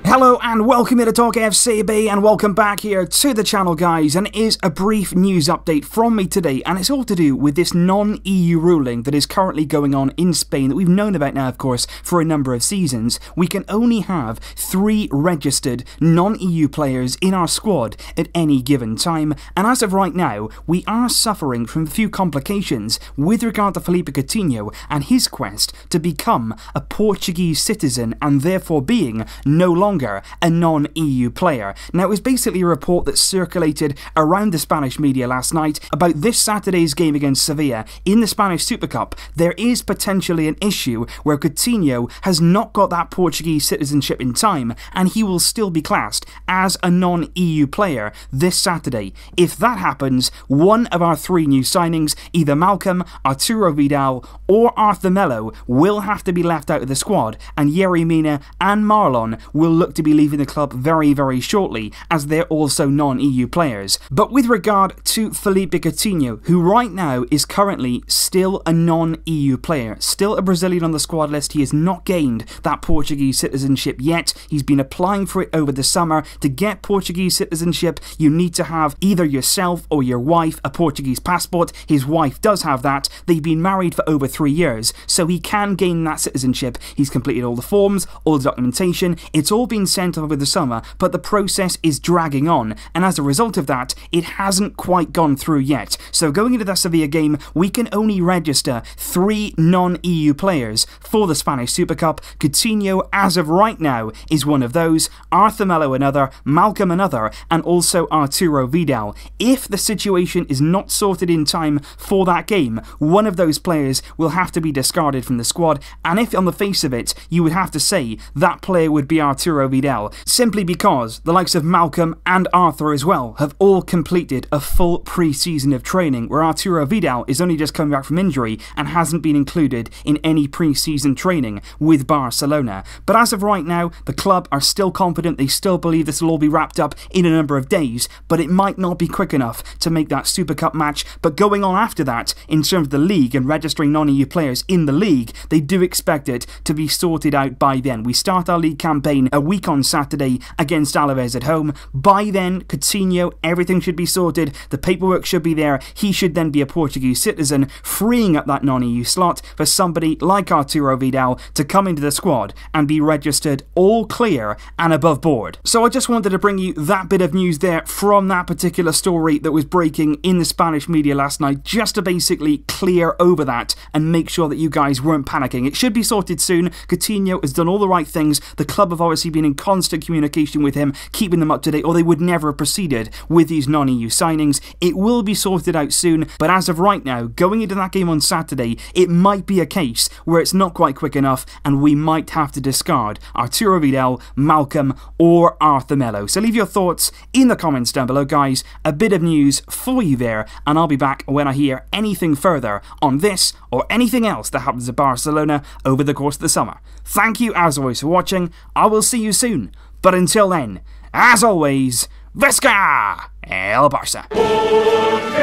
Hello and welcome here to Talk FCB, and welcome back here to the channel, guys. And it is a brief news update from me today, and it's all to do with this non-EU ruling that is currently going on in Spain that we've known about now, of course, for a number of seasons. We can only have 3 registered non-EU players in our squad at any given time, and as of right now, we are suffering from a few complications with regard to Philippe Coutinho and his quest to become a Portuguese citizen and therefore being no longer a non-EU player. Now, it was basically a report that circulated around the Spanish media last night about this Saturday's game against Sevilla in the Spanish Super Cup. There is potentially an issue where Coutinho has not got that Portuguese citizenship in time, and he will still be classed as a non-EU player this Saturday. If that happens, one of our 3 new signings, either Malcolm, Arturo Vidal, or Arthur Melo, will have to be left out of the squad, and Yerry Mina and Marlon will look to be leaving the club very shortly, as they're also non-EU players. But with regard to Philippe Coutinho, who right now is currently still a non-EU player, still a Brazilian on the squad list, he has not gained that Portuguese citizenship yet. He's been applying for it over the summer. To get Portuguese citizenship, you need to have either yourself or your wife a Portuguese passport. His wife does have that. They've been married for over 3 years, so he can gain that citizenship. He's completed all the forms, all the documentation. It's all been sent over the summer, but the process is dragging on, and as a result of that, it hasn't quite gone through yet. So going into the Sevilla game, we can only register 3 non-EU players for the Spanish Super Cup. Coutinho, as of right now, is one of those, Arthur Melo another, Malcolm another, and also Arturo Vidal. If the situation is not sorted in time for that game, one of those players will have to be discarded from the squad, and if on the face of it, you would have to say that player would be Arturo Vidal, simply because the likes of Malcolm and Arthur as well have all completed a full pre-season of training, where Arturo Vidal is only just coming back from injury and hasn't been included in any pre-season training with Barcelona. But as of right now, the club are still confident. They still believe this will all be wrapped up in a number of days, but it might not be quick enough to make that Super Cup match. But going on after that, in terms of the league and registering non-EU players in the league, they do expect it to be sorted out by then. We start our league campaign a week on Saturday against Alaves at home. By then, Coutinho, everything should be sorted, the paperwork should be there, he should then be a Portuguese citizen, freeing up that non-EU slot for somebody like Arturo Vidal to come into the squad and be registered all clear and above board. So I just wanted to bring you that bit of news there from that particular story that was breaking in the Spanish media last night, just to basically clear over that and make sure that you guys weren't panicking. It should be sorted soon. Coutinho has done all the right things. The club have obviously been in constant communication with him, keeping them up to date, or they would never have proceeded with these non-EU signings. It will be sorted out soon, but as of right now, going into that game on Saturday, it might be a case where it's not quite quick enough and we might have to discard Arturo Vidal, Malcolm, or Arthur Melo. So leave your thoughts in the comments down below, guys. A bit of news for you there, and I'll be back when I hear anything further on this or anything else that happens at Barcelona over the course of the summer. Thank you as always for watching. I will see you soon. But until then, as always, Visca el Barça!